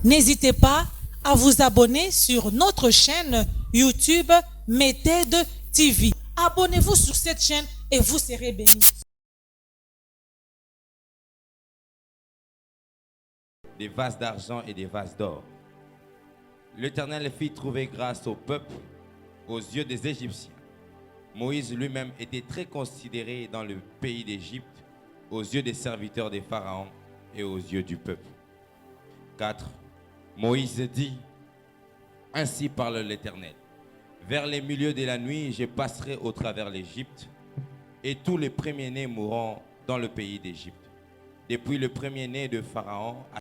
N'hésitez pas à vous abonner sur notre chaîne YouTube Méthode TV. Abonnez-vous sur cette chaîne et vous serez bénis. Des vases d'argent et des vases d'or. L'Éternel fit trouver grâce au peuple aux yeux des Égyptiens. Moïse lui-même était très considéré dans le pays d'Égypte aux yeux des serviteurs des pharaons et aux yeux du peuple. 4. Moïse dit, ainsi parle l'Éternel. Vers les milieux de la nuit, je passerai au travers l'Égypte, et tous les premiers-nés mourront dans le pays d'Égypte. Depuis le premier-né de Pharaon à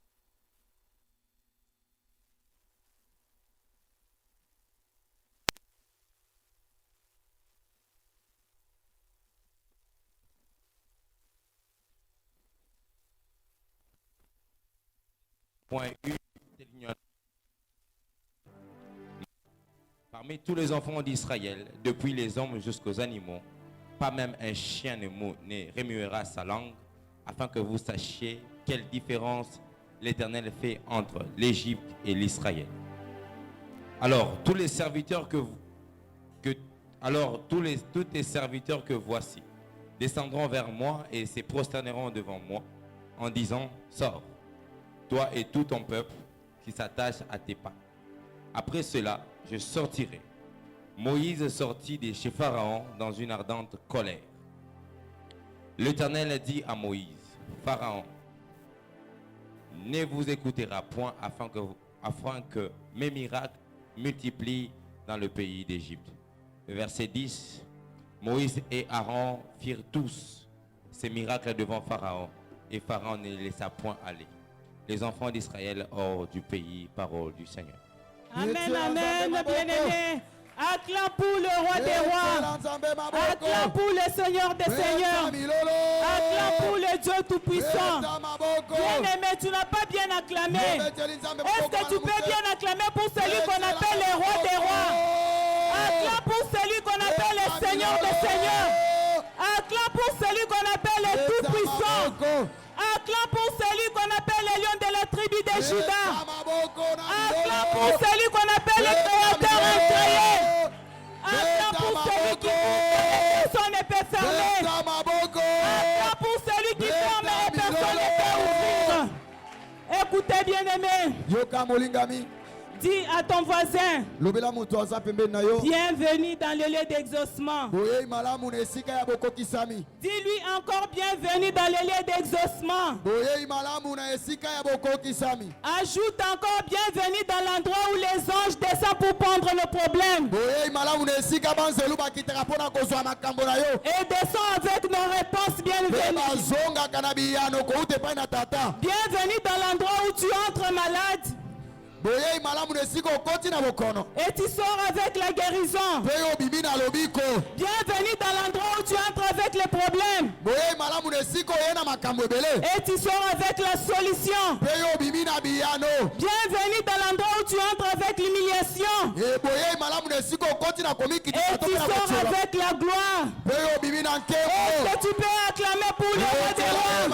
point U. Parmi tous les enfants d'Israël, depuis les hommes jusqu'aux animaux, pas même un chien ne remuera sa langue, afin que vous sachiez quelle différence l'Éternel fait entre l'Égypte et l'Israël. Alors, tous les serviteurs tous les serviteurs que voici descendront vers moi et se prosterneront devant moi en disant, sors, toi et tout ton peuple qui s'attache à tes pas. Après cela, je sortirai. Moïse sortit de chez Pharaon dans une ardente colère. L'Éternel dit à Moïse, Pharaon ne vous écoutera point afin que mes miracles multiplient dans le pays d'Égypte. Verset 10. Moïse et Aaron firent tous ces miracles devant Pharaon, et Pharaon ne les laissa point aller. Les enfants d'Israël hors du pays, parole du Seigneur. Amen, amen, bien-aimés. Acclame pour le roi des rois. Acclame pour le Seigneur des seigneurs. Acclame pour le Dieu tout-puissant. Bien-aimé, tu n'as pas bien acclamé. Est-ce que tu peux bien acclamer pour celui qu'on appelle le roi des rois? Acclame pour celui qu'on appelle le Seigneur des seigneurs. Acclame pour celui qu'on appelle le tout-puissant. Acclame pour celui qu'on appelle le lion de la tribu de Juda. Acclame pour celui qu'on appelle le créateur incréé. Acclame pour celui qui ouvre son épée fermée. Acclame pour celui qui ferme et personne ne peut ouvrir. Écoutez, bien-aimés. Dis à ton voisin, bienvenue dans le lieu d'exaucement. Dis-lui encore bienvenue dans le lieu d'exaucement. Ajoute encore bienvenue dans l'endroit où les anges descendent pour prendre le problème. Et descend avec nos réponses bienvenues. Bienvenue dans l'endroit où tu entres malade. Et tu sors avec la guérison. Bienvenue dans l'endroit où tu entres avec les problèmes. Et tu sors avec la solution. Bienvenue dans l'endroit où tu entres avec l'humiliation. Et tu sors avec la gloire. Est-ce que tu peux acclamer pour le roi des rois?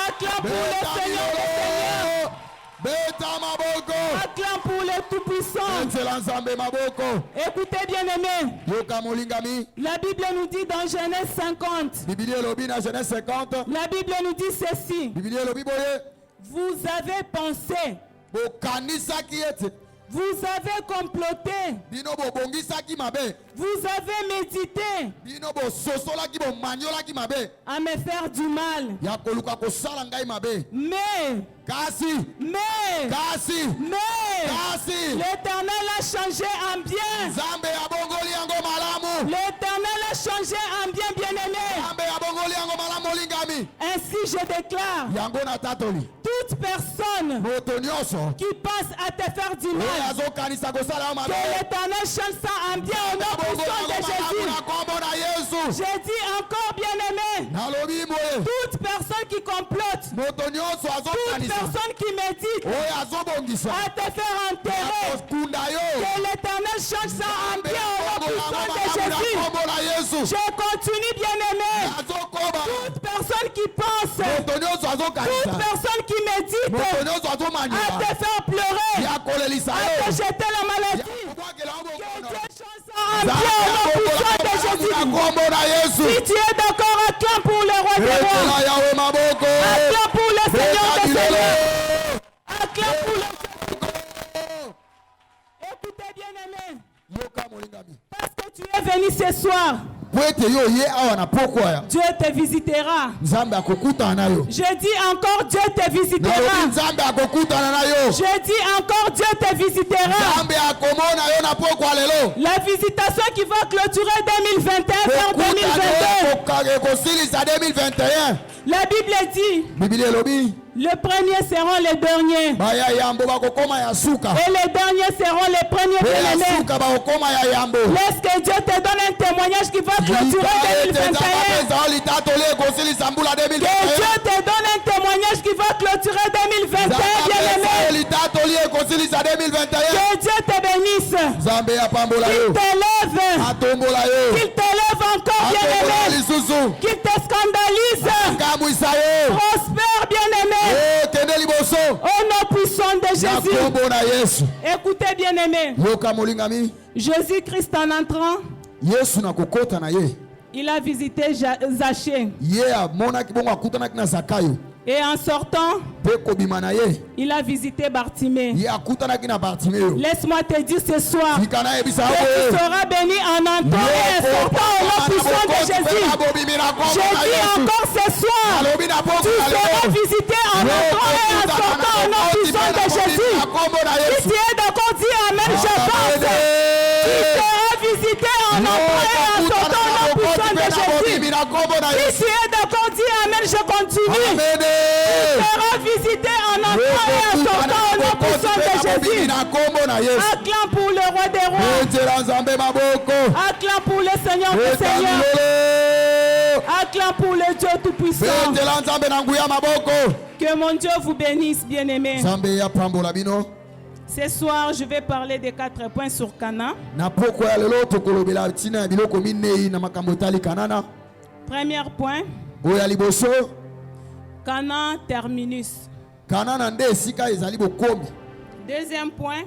Acclame pour le Seigneur des seigneurs. Acclame pour le tout-puissant. Écoutez, bien-aimés. La Bible nous dit dans Genèse 50. La Bible nous dit ceci. Vous avez pensé. Vous avez comploté. Vous avez médité à me faire du mal. Mais l'Éternel a changé en bien. L'Éternel a changé en bien, bien-aimé. Ainsi je déclare, toute personne qui passe à te faire du mal, que l'Éternel change ça en bien au nom puissant de Jésus. J'ai dit encore, bien-aimé, toute personne qui complote, toute personne qui médite à te faire enterrer, que l'Éternel change ça en bien au nom puissant de Jésus. Je continue, bien-aimé. Toute personne qui pense, toute personne qui médite à te faire pleurer, à te jeter la maladie, que Dieu change ça en bien au nom puissant de Jésus. Si tu es d'accord, acclame pour le roi des rois. Acclame pour le Seigneur des seigneurs. Acclame pour le Seigneur. Écoutez bien aimé. Parce que tu es venu ce soir, Dieu te visitera. Je dis encore, Dieu te visitera. Je dis encore, Dieu te visitera. La visitation qui va clôturer 2021 vers 2022. La Bible dit, les premiers seront les derniers. Et les derniers seront les premiers bien-aimés. Laisse que Dieu te donne un témoignage qui va clôturer 2021. Que Dieu te donne un témoignage qui va clôturer 2021, bien-aimé. Que Dieu te bénisse. Qu'il t'élève encore, bien-aimé. Qu'il te scandalise. Prospère, bien-aimé. Au nom puissant de Jésus. Écoutez, bien-aimé. Jésus-Christ en entrant, il a visité Zachée. Et en sortant, il a visité Bartimée. Laisse-moi te dire ce soir que tu seras béni en entrant et en sortant au nom puissant de Jésus. Je dis encore ce soir, tu seras visité en entrant et en sortant au nom puissant de Jésus. Si tu es d'accord, dis Amen, je pense. Tu seras visité en entrant et en sortant au nom puissant de Jésus. Si tu es d'accord, dis Amen, je continue. Tu seras visité en entrant et en sortant au nom puissant de Jésus. Acclame pour le roi des rois. Acclame pour le Seigneur des seigneurs. Acclame pour le Dieu tout-puissant. Que mon Dieu vous bénisse, bien-aimés. Ce soir, je vais parler des 4 points sur Cana. Premier point. Cana terminus. Deuxième point.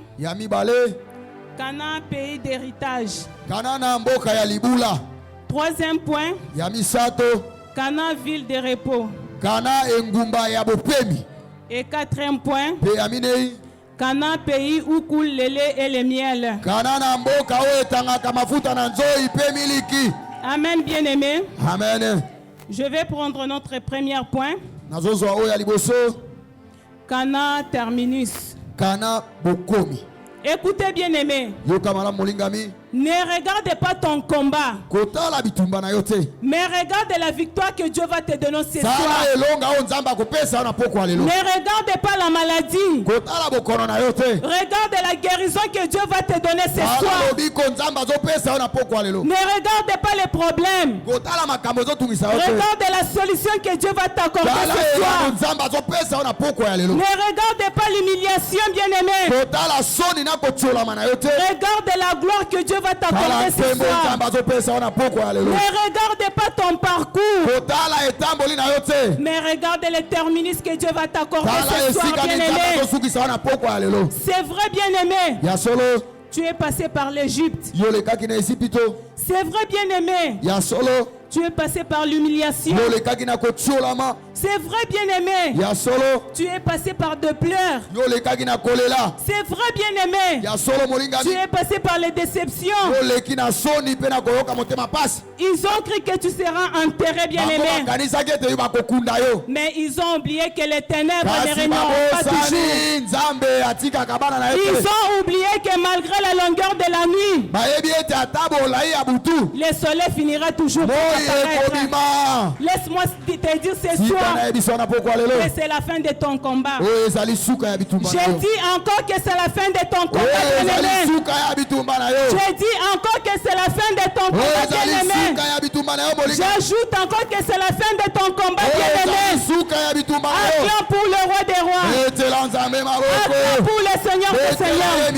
Cana pays d'héritage. Troisième point. Cana ville de repos. Et quatrième point. Cana pays où coule le lait et le miel. Amen, bien-aimé. Amen. Je vais prendre notre premier point. Cana terminus. Écoutez, bien-aimé. Ne regarde pas ton combat, mais regarde la victoire que Dieu va te donner ce soir. Ne regarde pas la maladie, regarde la guérison que Dieu va te donner ce soir. Ne regarde pas les problèmes, regarde la solution que Dieu va t'accorder ce soir. Ne regarde pas l'humiliation, bien-aimé, regarde la gloire que Dieu va t'accorder ce soir. Ne regarde pas ton parcours, mais regarde les terminus que Dieu va t'accorder ce soir, bien-aimé. C'est vrai, bien-aimé. Tu es passé par l'Égypte. C'est vrai, bien-aimé. Tu es passé par l'humiliation. C'est vrai, bien-aimé. Tu es passé par de pleurs. C'est vrai, bien-aimé. Tu es passé par les déceptions. Ils ont cru que tu seras enterré, bien-aimé. Mais ils ont oublié que les ténèbres ne régneront pas toujours. Ils ont oublié que malgré la longueur de la nuit, le soleil finira toujours par apparaître. Laisse-moi te dire ce soir que c'est la fin de ton combat. Je dis encore que c'est la fin de ton combat, bien-aimé. Je dis encore que c'est la fin de ton combat, bien-aimé. J'ajoute encore que c'est la fin de ton combat, bien-aimé. Acclame pour le roi des rois. Acclame pour le Seigneur des seigneurs.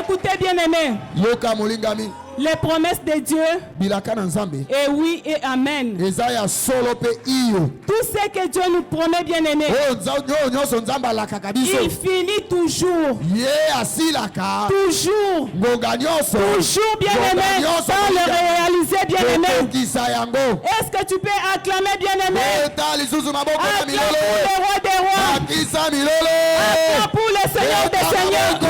Écoutez, bien-aimés, yoka molingami les promesses de Dieu bilaka na nzambe est oui et amen. eza ya solo pe iyo Tout ce que Dieu nous promet, bien-aimés, oyo nyonso nzambe alakaka biso il finit toujours. ye asilaka Toujours. ngonga nyonso Toujours, bien-aimés, sans le réaliser, bien-aimés. okokisa yango Est-ce que tu peux acclamer, bien-aimés? eta lisusu maboko na Acclame pour milolo le roi des rois. akisa milolo Acclame pour le Seigneur des Eta seigneurs. maboko.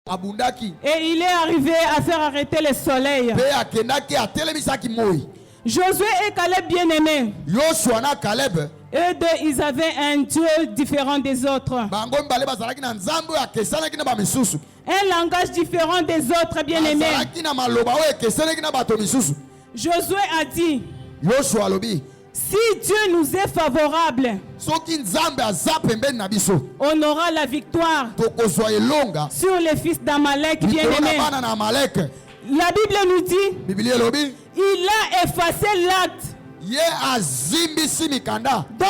abundaki Et il est arrivé à faire arrêter le soleil. mpe akendaki atelemisaki moi Josué et Caleb, bien-aimés, yosua na kaleb eux deux, ils avaient un Dieu différent des autres. bango mibale bazalaki na nzambe oyo akesanaki na bamisusu Un langage différent des autres, bien-aimés. bazalaki na maloba oyo ekesanaki na bato misusu Josué a dit, yosua alobi si Dieu nous est favorable, soki nzambe aza pembeni na biso on aura la victoire tokozwa elonga sur les fils d'Amalek, likolo na bien-aimés. bana na amalek La Bible nous dit, biblia elobi il a effacé l'acte ye azimbisi mikanda dont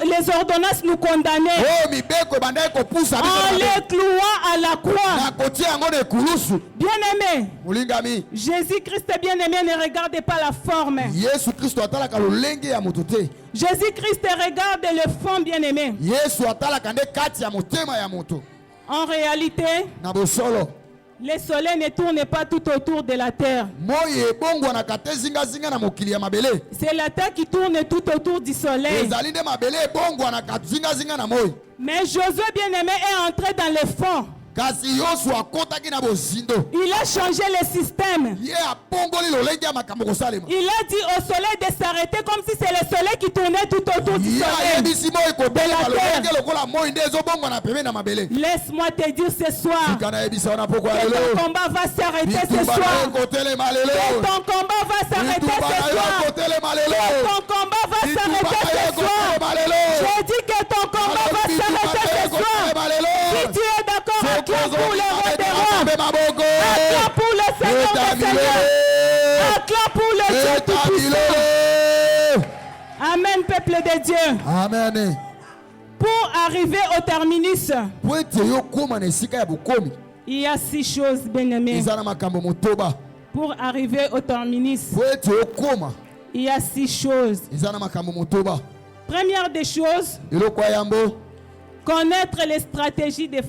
les ordonnances nous condamnaient oyo mibeko ebandaki kopusa biso en na les clouant à la croix. na kotia yango na ekulusu Bien-aimés, molingami Jésus-Christ, bien-aimé, ne regardez pas la forme. yesu kristo atalaka lolenge ya moto te Jésus-Christ regarde le fond, bien-aimé. yesu atalaka nde kati ya motema ya moto En réalité, na bosolo le soleil ne tourne pas tout autour de la terre. moi ebongwanaka te zingazinga na mokili ya mabele C'est la terre qui tourne tout autour du soleil. ezali nde mabele ebongwanaka zingazinga na moi Mais Josué, bien-aimé, est entré dans le fond. kasi yosu akotaki na bozindo Il a changé le système. ye apongoli lolenge ya makambo kosalema Il a dit au soleil de s'arrêter comme si c'est le soleil qui tournait tout autour du ye soleil. ayebisi moi ekobelema De la terre. lolenge lokola moi nde ezobongwana pembeni na mabele Laisse-moi te dire ce soir tika nayebisa wana poko ya que lelo ton combat va s'arrêter ce bitumba na soir. yo kotelema Que lelo ton combat va s'arrêter bitumba ce na yo soir. kotelema Que lelo ton combat va bitumba s'arrêter na yo ce soir. kotelema lelo Je dis que ton combat va s'arrêter ce soir. Si tu es d'accord, acclame pour le roi des rois. Acclame pour le Seigneur des seigneurs. Acclame pour le Dieu tout-puissant. Amen, peuple de Dieu. amen Pour arriver au terminus, po ete yo koma na esika ya bokomi il y a 6 choses, bien-aimés. eza na makambo motoba Pour arriver au terminus, po ete yo koma il y a 6 choses. eza na makambo motoba Première des choses, eloko ya yambo connaître les stratégies des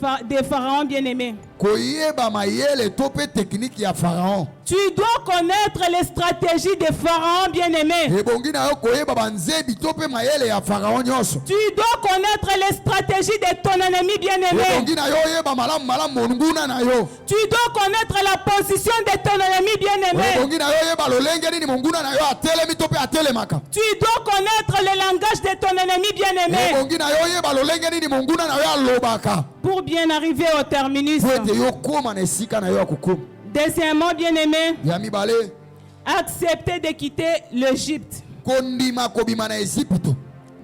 pharaons, bien-aimés. koyeba mayele to mpe teknike ya pharaon Tu dois connaître les stratégies des pharaons, bien-aimés. ebongi na yo koyeba banzebi to mpe mayele ya pharaon nyonso Tu dois connaître les stratégies de ton ennemi, bien-aimé. ebongi na yo oyeba malamu malamu monguna na yo Tu dois connaître la position de ton ennemi, bien-aimé. ebongi na yo oyeba lolenge nini monguna na yo atelemi to mpe atelemaka Tu dois connaître le langage de ton ennemi, bien-aimé. ebongi na yo oyeba lolenge nini monguna na yo alobaka Pour bien arriver au terminus. po ete yo koma na esika na yo ya kokoma Deuxièmement, bien-aimé, ya mibale accepter de quitter l'Égypte. kondima kobima na ezipito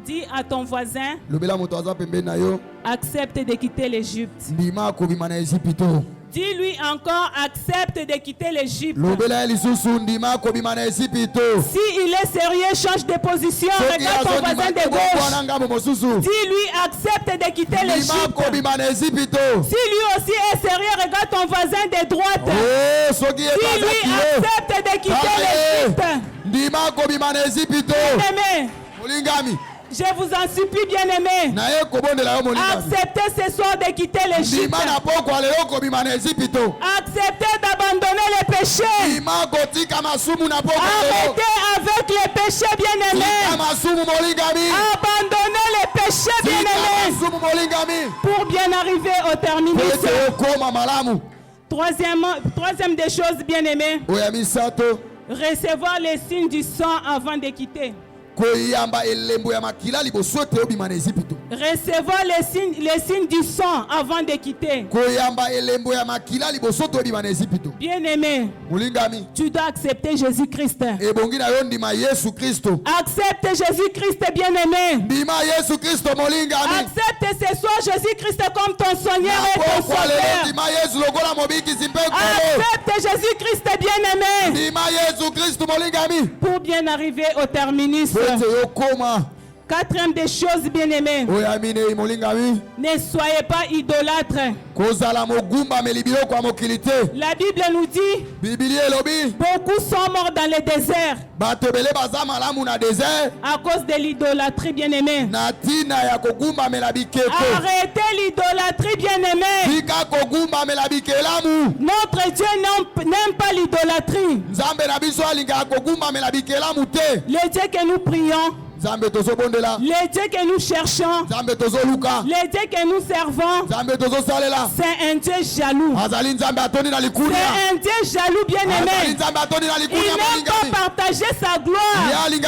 Dis à ton voisin, lobela moto aza pembeni na yo accepte de quitter l'Égypte. ndima kobima na ezipito Dis-lui encore, accepte de quitter l'Égypte. lobela ye lisusu ndima kobima na ezipito Si il est sérieux, change de position. Regarde ton voisin de gauche. wana ngambo mosusu Dis-lui, accepte de quitter ndima l'Égypte. kobima na ezipito Si lui aussi est sérieux, regarde ton voisin de droite. Oh, soki ye Dis-lui, baza kilo accepte de quitter Tala ye. l'Égypte. ndima kobima na ezipito Bien-aimé, molingami je vous en supplie, bien-aimé. na ye kobondela yo molingami Acceptez ce soir de quitter l'Égypte. ndima na poko lelo kobima na ezipito Acceptez d'abandonner les péchés. ndima kotika masumu na poko lelo Arrêtez avec les péchés, bien-aimés. tika masumu molingami Abandonnez les péchés, tika bien-aimés. masumu molingami Pour bien arriver au terminus. po ete okoma malamu Troisième des choses, bien-aimés. oyo ya misato Recevoir les signes du sang avant de quitter. koyamba elembo ya makila liboso ete obima na ezipito Recevoir les signes du sang avant de quitter. koyamba elembo ya makila liboso ete obima na ezipito Bien-aimé, molingami tu dois accepter Jésus-Christ. ebongi na yo ndima yesu kristo Accepte Jésus-Christ, bien-aimé. ndima yesu kristo molingami Accepte ce soir Jésus-Christ comme ton Seigneur et ton napokwa lelo Sauveur. ndima yesu lokola mobikisi mpe nkolo Accepte Jésus-Christ, bien-aimé. ndima yesu kristo molingami Pour bien arriver au terminus. po ete yokoma Quatrième des choses, bien-aimés. Ne soyez pas idolâtres. La Bible nous dit, beaucoup sont morts dans le désert à cause de l'idolâtrie, bien-aimés. Arrêtez l'idolâtrie, bien-aimés. Notre Dieu n'aime pas l'idolâtrie. Le Dieu que nous prions, les dieux que nous cherchons, les dieux que nous servons, c'est un Dieu jaloux. C'est un Dieu jaloux, bien-aimé. Il n'aime pas partager sa gloire. Il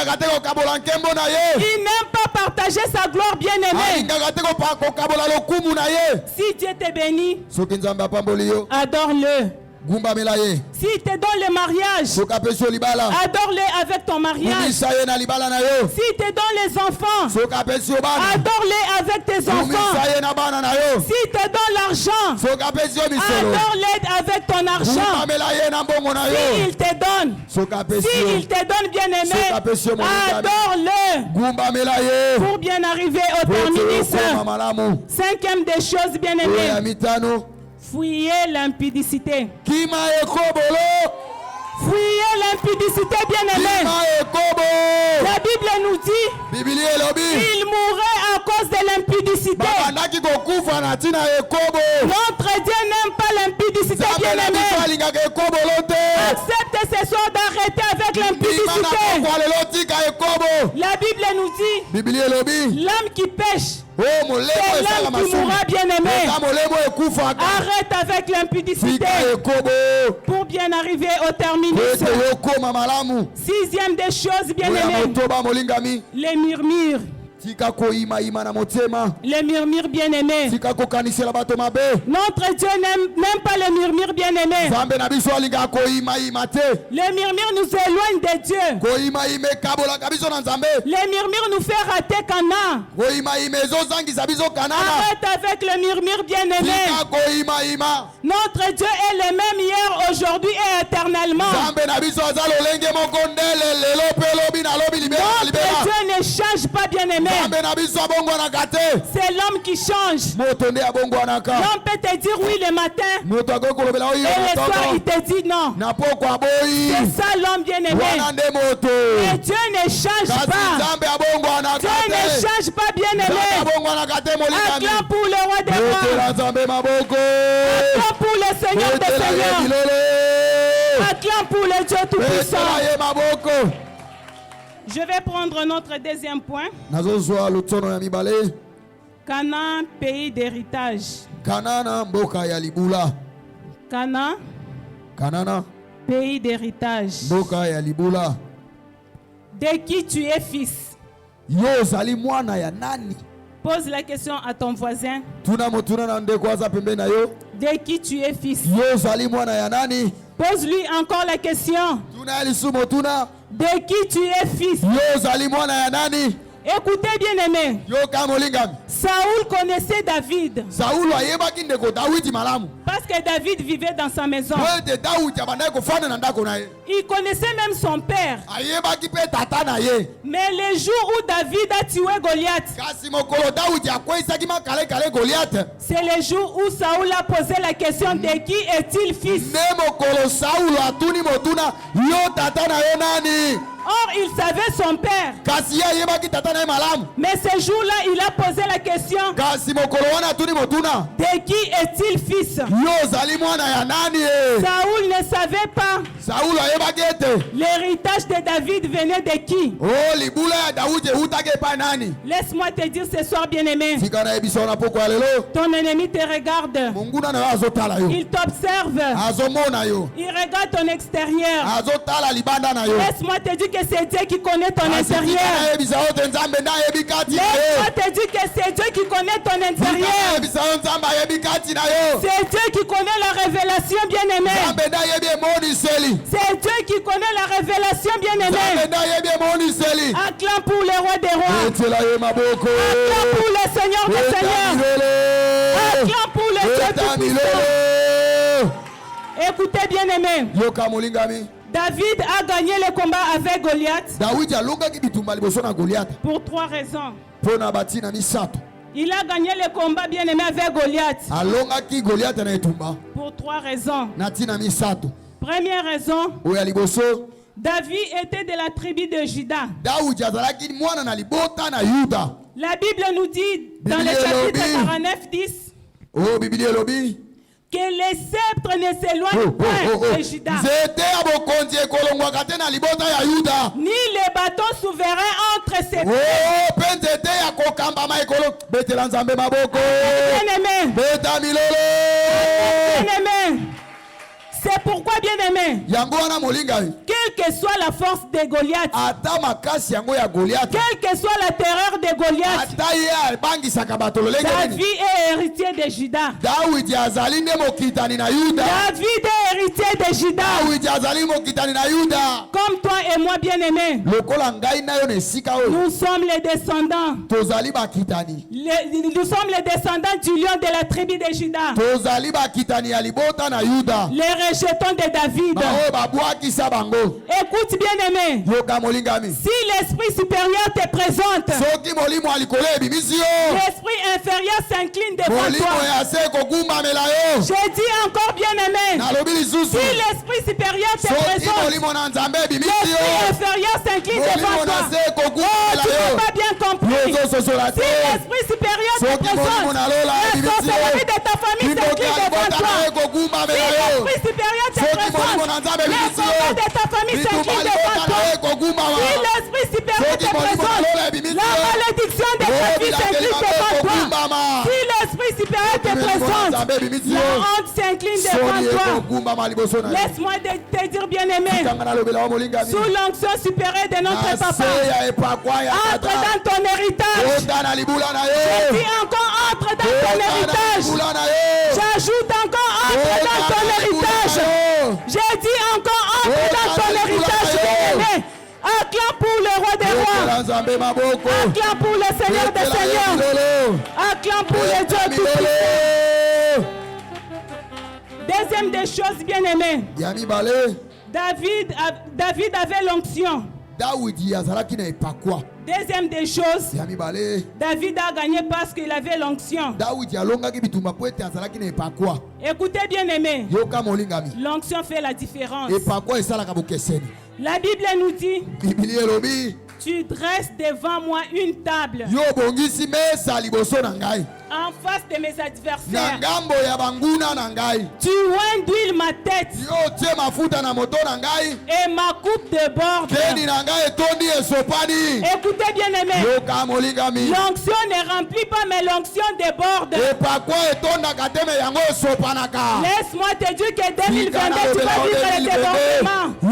n'aime pas partager sa gloire, bien-aimé. Si Dieu te bénit, adore-le. S'il te donne le mariage, adore-le avec ton mariage. S'il te donne les enfants, adore-le avec tes enfants. S'il te donne l'argent, adore-le avec ton argent. S'il te donne, bien-aimé, adore-le pour bien arriver au terminus. Cinquième des choses, bien-aimées. Fuyez l'impudicité. Fuyez l'impudicité, bien-aimé. La Bible nous dit, il mourrait à cause de l'impudicité. Notre Dieu n'aime pas l'impudicité, bien-aimé. Accepte ce soir d'arrêter avec l'impudicité. La Bible nous dit, l'âme qui pêche, c'est l'âme qui mourra, bien-aimé. Arrête avec l'impudicité pour bien arriver au terminus. Sixième des choses, bien-aimés, les murmures. Les murmures, bien-aimés. Notre Dieu n'aime pas les murmures, bien-aimés. Les murmures nous éloignent de Dieu. Les murmures nous fait rater Cana. Arrête avec le murmure, bien-aimé. Notre Dieu est le même hier, aujourd'hui et éternellement. Notre Dieu ne change pas, bien-aimé. C'est l'homme qui change. L'homme peut te dire oui le matin et le soir il te dit non. C'est ça l'homme, bien-aimé. Et Dieu ne change pas. Dieu ne change pas, bien-aimé. Acclame pour le roi des rois. Acclame pour le Seigneur des seigneurs. Acclame pour le Dieu tout-puissant. Je vais prendre notre deuxième point. Canaan, pays d'héritage. Canaan, pays d'héritage. De qui tu es fils? Pose la question à ton voisin. De qui tu es fils? Pose-lui encore la question. De qui tu es fils? Écoutez, bien-aimé. Saoul connaissait David. Parce que David vivait dans sa maison. Il connaissait même son père. Mais le jour où David a tué Goliath, c'est le jour où Saoul a posé la question: de qui est-il fils? Or, il savait son père. Mais ce jour-là, il a posé la question: de qui est-il fils? Saoul ne savait pas. L'héritage de David venait de qui? Laisse-moi te dire ce soir, bien-aimé. Ton ennemi te regarde. Il t'observe. Il regarde ton extérieur. Laisse-moi te dire que c'est Dieu qui connaît ton intérieur. Laisse-moi te dire que c'est Dieu qui connaît ton intérieur. C'est Dieu qui connaît la révélation, bien-aimé. C'est Dieu qui connaît la révélation, bien-aimé. Acclame pour le roi des rois. Acclame pour le Seigneur des seigneurs. Acclame pour le Dieu tout-puissant. Écoutez, bien-aimé. David a gagné le combat avec Goliath Dawidi alongaki bitumba liboso na Goliath pour 3 raisons. pona batina misato. Il a gagné le combat bien aimé avec Goliath Alongaki Goliath na etumba pour 3 raisons. na tina misato. Première raison, Oya liboso David était de la tribu de Juda. Dawidi azalaki mwana na libota na Yuda. La Bible nous dit dans le Bible chapitre elobi. 49, 10 Oh Biblia elobi que les sceptres ne s'éloignent point de Juda, nzete ya bokonzi ekolongwaka te na libota ya Yuda. ni les bâtons souverains entre ses pieds. Oh mpe nzete ya kokambama ekolo betela nzambe maboko Bien-aimé, beta milolo bien-aimé, c'est pourquoi bien-aimé, yango wana molinga quelle que soit la force de Goliath, ata makasi yango ya Goliath quelle que soit la terreur de Goliath, ata ye abangisaka bato lolenge David nini est héritier de Juda. Dawidi azali nde mokitani na Yuda. David est héritier de Juda. Dawidi azali mokitani na Yuda. Comme toi et moi, bien-aimé, Lokola ngai na yo na esika oyo nous sommes les descendants. tozali bakitani. Nous sommes les descendants du lion de la tribu de Juda. Tozali bakitani ya libota na Yuda. Les rejetons de David. Baoyo babwakisa bango. Écoute, bien-aimé, Yoka molingami. si l'esprit supérieur te présente, Soki molimo alikolo ebimisi yo. l'esprit inférieur s'incline devant Molimo toi. ya se kogumbamela yo. J'ai dit encore, bien-aimé, Nalobi lisusu. si l'esprit supérieur te Soki présente, molimo na nzambe ebimisi l'esprit yo. inférieur s'incline devant Molimo toi. na se Oh, kogumbamela tu n'as yo. pas bien compris. Yozososola Si te. l'esprit supérieur te Soki molimo présente, na lola la ebimisi sorcellerie yo. de ta famille s'incline devant toi. Si l'esprit supérieur te présente, les combats de ta famille s'incline devant toi. Si l'esprit supérieur te présente, la malédiction de ta vie s'incline devant toi. Si l'esprit supérieur te présente, la honte s'incline devant toi. Laisse-moi te dire, bien-aimé, sous l'onction supérieure de notre papa, entre dans ton héritage. Je dis encore, entre dans ton héritage. J'ajoute encore, entre dans ton héritage. J'ai dit encore, entre dans ton héritage, bien-aimé. Acclame pour le roi des rois. Acclame pour le Seigneur des seigneurs. Acclame pour le Dieu tout-puissant. Deuxième des choses, bien-aimé, David avait l'onction. Deuxième des choses, David a gagné parce qu'il avait l'onction. Écoutez, bien-aimé, l'onction fait la différence. La Bible nous dit, tu dresses devant moi une table en face de mes adversaires. Tu oins d'huile ma tête et ma coupe déborde. Écoutez, bien-aimé, l'onction ne remplit pas, mais l'onction déborde. Laisse-moi te dire que 2022, tu vas vivre les débordements. Tu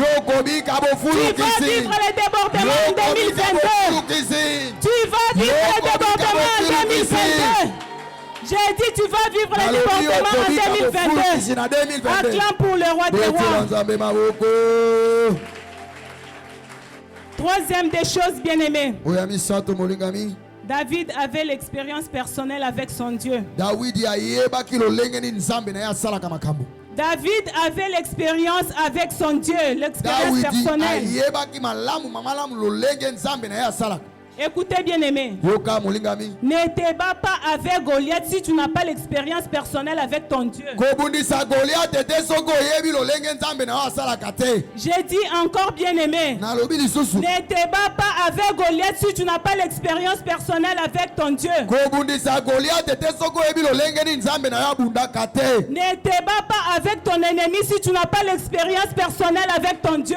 vas vivre les débordements en 2022. Tu vas vivre les débordements en 2022. J'ai dit, tu vas vivre les débordements en 2022. Acclame pour le roi des rois. Troisième des choses, bien-aimées, David avait l'expérience personnelle avec son Dieu. David avait l'expérience avec son Dieu, l'expérience personnelle. Écoutez, bien-aimé, ne te bats pas avec Goliath si tu n'as pas l'expérience personnelle avec ton Dieu. J'ai dit encore, bien-aimé, ne te bats pas avec Goliath si tu n'as pas l'expérience personnelle avec ton Dieu. Ne te bats pas avec ton ennemi si tu n'as pas l'expérience personnelle avec ton Dieu.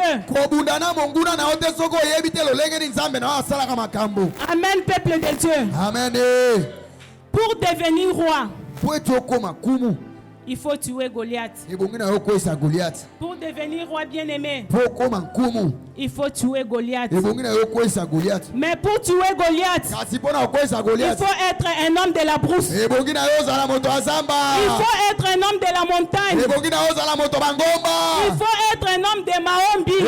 Amen, peuple de Dieu. Amen. Pour devenir roi, il faut tuer Goliath. Pour devenir roi bien-aimé, il faut tuer Goliath. Mais pour tuer Goliath, il faut être un homme de la brousse. Il faut être un homme de la montagne. Il faut être un homme de Maombi. Il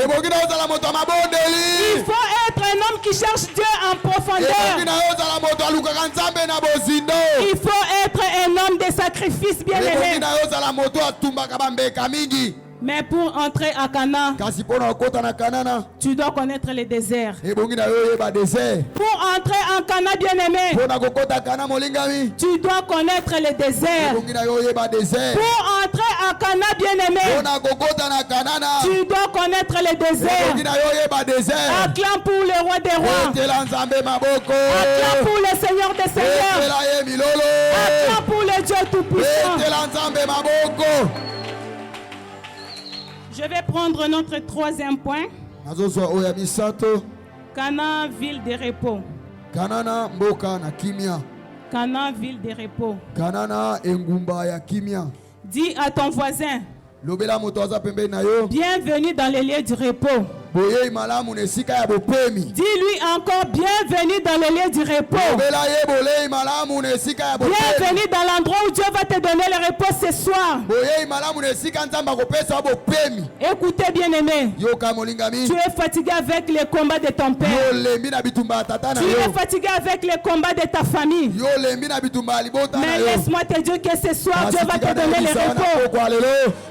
faut être un homme qui cherche Dieu en profondeur. Il faut être un homme de sacrifice bien-aimé. Mais pour entrer à Canaan, kasi mpona kokota na kanana tu dois connaître le désert. ebongi na yo oyeba désert. Pour entrer en Canaan, bien-aimé, mpona kokota kana molingami tu dois connaître le désert. ebongi na yo oyeba désert. Pour entrer à Canaan, bien-aimé, mpona kokota na kanana tu dois connaître le désert. ebongi na yo oyeba désert. Acclame pour le roi des rois. betela nzambe maboko. Acclame pour le Seigneur des seigneurs. betela ye milolo. Acclame pour le Dieu tout-puissant. betela nzambe maboko. Je vais prendre notre troisième point. nazozwa oyo ya misato. Canaan, ville de repos. kanana mboka na kimia. Canaan, ville de repos. kanana engumba ya kimia. Dis à ton voisin, lobela moto aza pembeni na yo. bienvenue dans les lieux du repos. boyei malamu na esika ya bopemi. Dis-lui encore, bienvenue dans le lieu du repos. lobela ye bolei malamu na esika ya bopemi. Bienvenue dans l'endroit où Dieu va te donner le repos ce soir. boyei malamu na esika nzambe akopesa bopemi. Écoutez, bien-aimé, yoka molingami. tu es fatigué avec les combats de ton père. yo lembi na bitumba ya tata na Tu yo. es fatigué avec les combats de ta famille. yo lembi na bitumba ya libota na Mais yo. laisse-moi te dire que ce soir, Dieu va te donner le repos.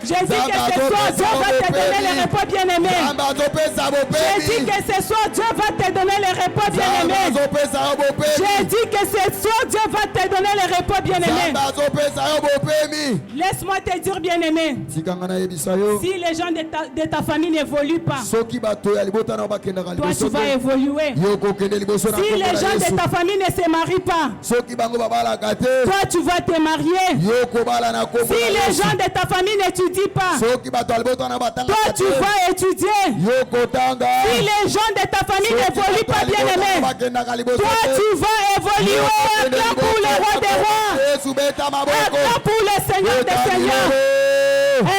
Je dis que ce soir, Dieu va te donner le repos, bien-aimé. nzambe azopesa Je dis bopemi. que ce soir, Dieu va te donner le repos, nzambe bien-aimé. azopesa yo Je bopemi. dis que ce soir, Dieu va te donner le repos, bien-aimé. nzambe azopesa yo bopemi. Laisse-moi te dire, bien-aimé, tikanga nayebisa yo. si les gens de ta famille n'évoluent pas, soki bato ya libota na yo bakendaka toi, tu liboso vas te, évoluer. yo kokende liboso na Si kombo les na gens de Yesu. ta famille ne se marient pas, soki bango babalaka te, toi, tu vas te marier. yo kobala na kombo Si na les Yesu. gens de ta famille n'étudient pas, soki bato ya libota na toi, batangaka tu te, vas étudier. yo kotanga. Si les gens de ta famille n'évoluent pas, bien-aimé, bakendaka liboso toi, te, tu vas évoluer. Acclame pour le roi des rois. Yesu beta maboko. Acclame pour le Seigneur des seigneurs.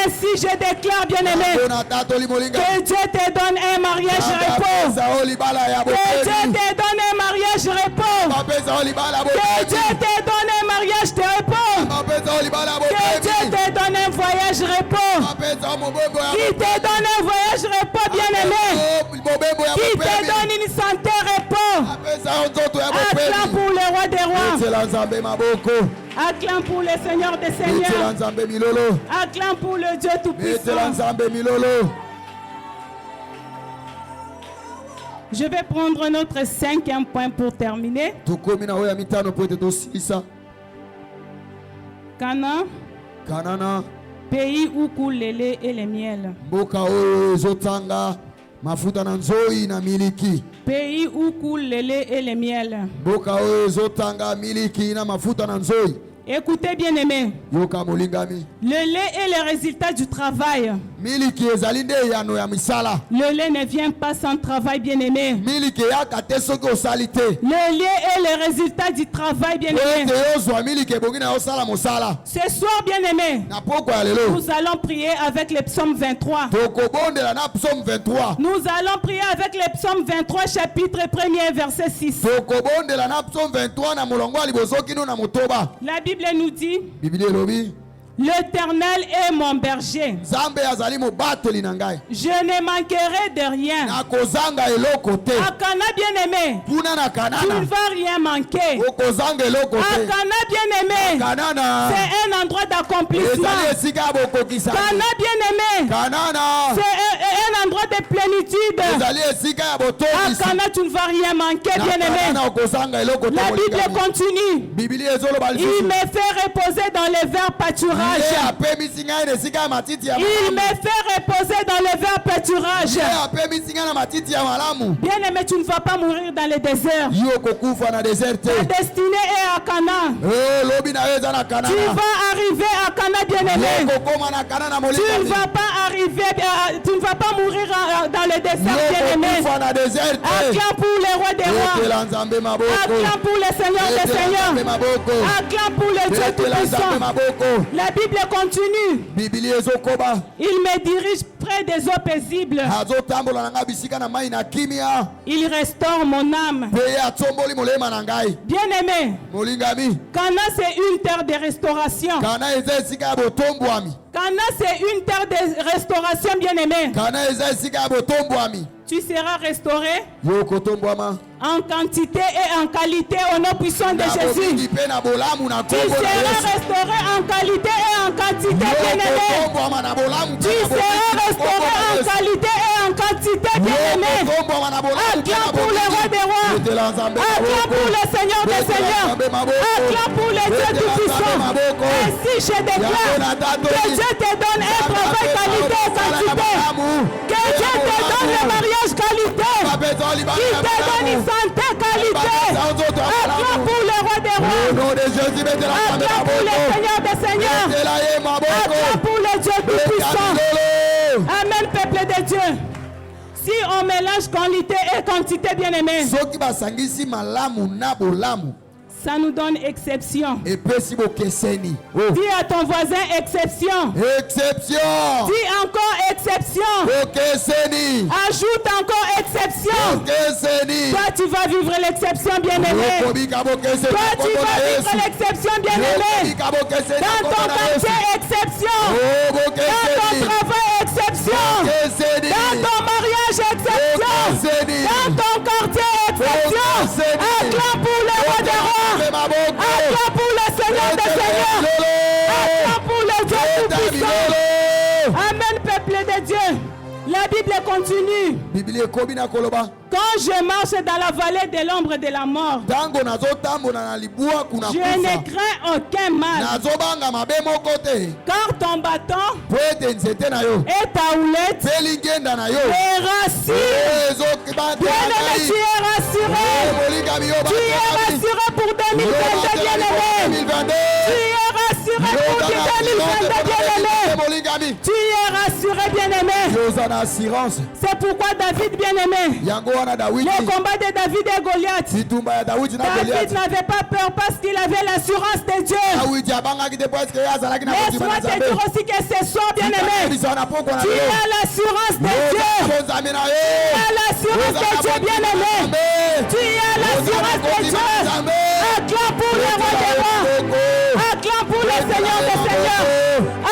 Ainsi, je déclare, bien-aimé, que Dieu te donne un mariage repos. Que Dieu te donne un mariage repos. Que Dieu te donne un mariage de repos. Que Dieu te donne un voyage repos. Qui te donne un voyage repos, bien-aimé. Qui te donne une santé repos. Acclame pour le roi des rois. Acclame pour le Seigneur des seigneurs. Acclame pour le Dieu tout-puissant. Je vais prendre notre cinquième point pour terminer. Canaan, kanana pays où coule le lait et le miel. mboka oyo ezotanga mafuta na nzoi na miliki. Pays où coule le lait et le miel. mboka oyo ezotanga miliki na mafuta na nzoi. Écoutez, bien-aimés, yoka molingami. le lait est le résultat du travail. miliki ezali nde eyano ya misala. Le lait ne vient pas sans travail, bien-aimé. miliki eyaka te soki osali te. Le lait est le résultat du travail, bien-aimé. ete yozwa miliki ebongi na yosala mosala. Ce soir, bien-aimé, na poko ya lelo nous allons prier avec le psaume 23. tokobondela na psaume 23. Nous allons prier avec le psaume 23, chapitre 1er, verset 6. tokobondela na psaume 23 na molongo ya liboso kino na motoba. La Bible nous dit, biblia elobi l'Éternel est mon berger. nzambe azali mobateli na ngai. Je ne manquerai de rien. nakozanga eloko te. À Canaan, bien-aimé, kuna na tu ne kanana vas rien manquer. okozanga eloko À te. Canaan, bien-aimé, kanana c'est un endroit d'accomplissement. ezali esika ya bokokisani. Canaan, bien-aimé, kanana c'est un endroit de plénitude. ezali esika ya À botokisi. Canaan, tu ne vas rien manquer, na bien-aimé. kanana okozanga eloko te La Bible molingami. continue. biblia ezoloba Il lisusu. me fait reposer dans les verts pâturages. ye apemisi ngai na esika ya matiti ya Il me malamu. fait reposer dans les verts pâturages. ye apemisi ngai na matiti ya malamu. Bien-aimé, tu ne vas pas mourir dans le désert. yo kokufa na desert te. Ta destinée est à Canaan. lobi na yo eza na Tu kanana. vas arriver à Canaan, bien-aimé. yo kokoma na kanana Tu ne molingami. vas pas arriver, tu ne vas pas mourir dans le désert, yo bien-aimé. kokufa na desert te. Acclame pour le roi des rois. yetela nzambe maboko. Acclame pour le Seigneur des yetela seigneurs. nzambe maboko. Acclame pour le Dieu yetela nzambe tout-puissant. maboko. La Bible continue. biblia ezokoba Il me dirige près des eaux paisibles. azotambola na ngai bisika na mai na kimia. Il restaure mon âme. mpe ye atsomboli molema na ngai. Bien-aimé, molingami Canaan, c'est une terre de restauration. kana eza esika ya botombwami. Canaan, c'est une terre de restauration, bien-aimé. kana eza esika ya botombwami. Tu seras restauré yo kotombwama en quantité et en qualité au nom puissant de na Jésus. bomingi mpe na bolamu na Tu kombo na seras Yesu. restauré en qualité et en quantité, bien-aimé. yo kotombwama na bolamu mpe Tu na seras Acclame pour le Seigneur des Seigneurs. Acclame pour le Dieu Tout-Puissant. Ainsi je déclare que Dieu te donne un travail qualité et quantité. Que Dieu te donne le mariage qualité. Qu'il te donne une santé qualité. Acclame pour le roi des rois. Acclame pour le Seigneur des Seigneurs. Acclame pour le Dieu Tout-Puissant. Amen, peuple de Dieu. Si on mélange qualité et quantité, bien aimé, ça nous donne exception. Dis à ton voisin exception. Dis encore exception. Ajoute encore exception. Toi tu vas vivre l'exception, bien aimé. Toi tu vas vivre l'exception, bien aimé. Dans ton quartier, exception. Dans ton travail, exception. Dans ton mariage, exception. Dans ton quartier, exception. Acclame pour le roi des rois. Acclame pour le Seigneur des Seigneurs. Acclame pour le Dieu Tout-Puissant. Amen, peuple de Dieu. La Bible continue. Quand je marche dans la vallée de l'ombre de la mort, je ne crains aucun mal. Car ton bâton et ta houlette me rassurent. Bien-aimé, tu es rassuré. Tu es rassuré pour 2022, bien-aimé. Tu es rassuré pour 2022, bien-aimé. Tu es rassuré, bien-aimé. C'est pourquoi David, bien-aimé, le combat de David et Goliath, David n'avait pas peur parce qu'il avait l'assurance de Dieu. Laisse-moi te dire aussi que ce soir, bien-aimé, tu as l'assurance de Dieu. Tu as l'assurance de Dieu, bien-aimé. Tu as l'assurance de Dieu. Acclame pour le roi des rois. Acclame pour le Seigneur des seigneurs.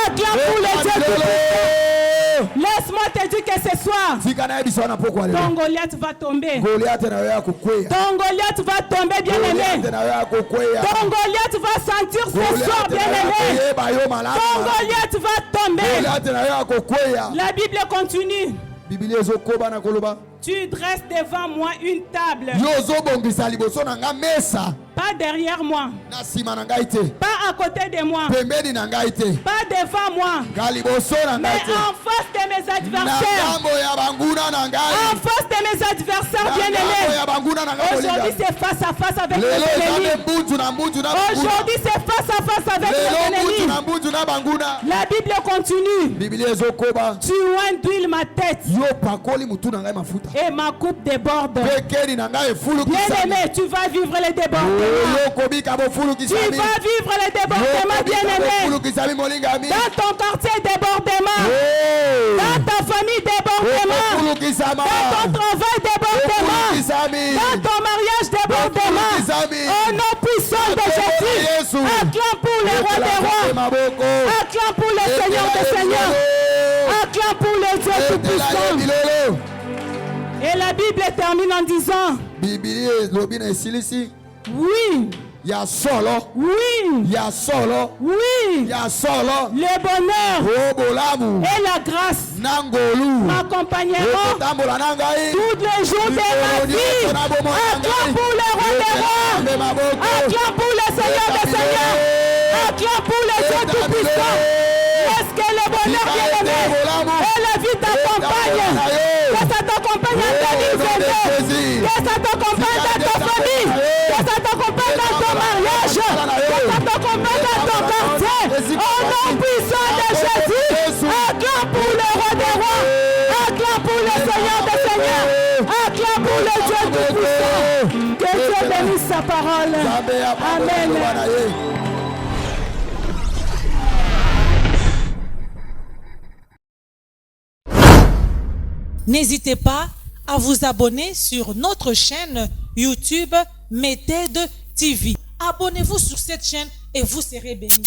Acclame pour le Dieu Tout-Puissant. Laisse-moi te dire que ce soir, ton Goliath va tomber. Ton Goliath va tomber, bien-aimé. Ton Goliath va sentir ce soir, bien-aimé. Ton Goliath va tomber. La Bible continue. Tu dresses devant moi une table. Pas derrière moi. Pas à côté de moi. Pas devant moi. Mais en face de mes adversaires. En face de mes adversaires, bien-aimés. Aujourd'hui, c'est face à face avec mes ennemis. Aujourd'hui, c'est face à face avec mes ennemis. La Bible continue. Tu oins d'huile ma tête. Et ma coupe déborde. Bien-aimé, tu vas vivre les débordements. Tu vas vivre les débordements, bien-aimé. Dans ton quartier, débordement. Dans ta famille, débordement. Dans ton travail, débordement. Dans ton mariage, débordement. Au nom puissant de Jésus. Acclame pour le roi des rois. Acclame pour le Seigneur des seigneurs. Acclame pour le Dieu Tout-Puissant. Et la Bible termine en disant, oui. Oui. Oui. Le bonheur et la grâce m'accompagneront tous les jours de ma vie. Acclame pour le roi des rois. Acclame pour le Seigneur des seigneurs. Acclame pour le Dieu Tout-Puissant. Est-ce que le bonheur, bien-aimé, et la vie t'accompagne? Que ça t'accompagne en 2022. Que ça t'accompagne dans ta famille. Que ça t'accompagne dans ton mariage. Que ça t'accompagne dans ton quartier. Au nom puissant de Jésus. Acclame pour le roi des rois. Acclame pour le Seigneur des seigneurs. Acclame pour le Dieu Tout-Puissant. Que Dieu bénisse sa parole. Amen. N'hésitez pas à vous abonner sur notre chaîne YouTube Méthode TV. Abonnez-vous sur cette chaîne et vous serez bénis.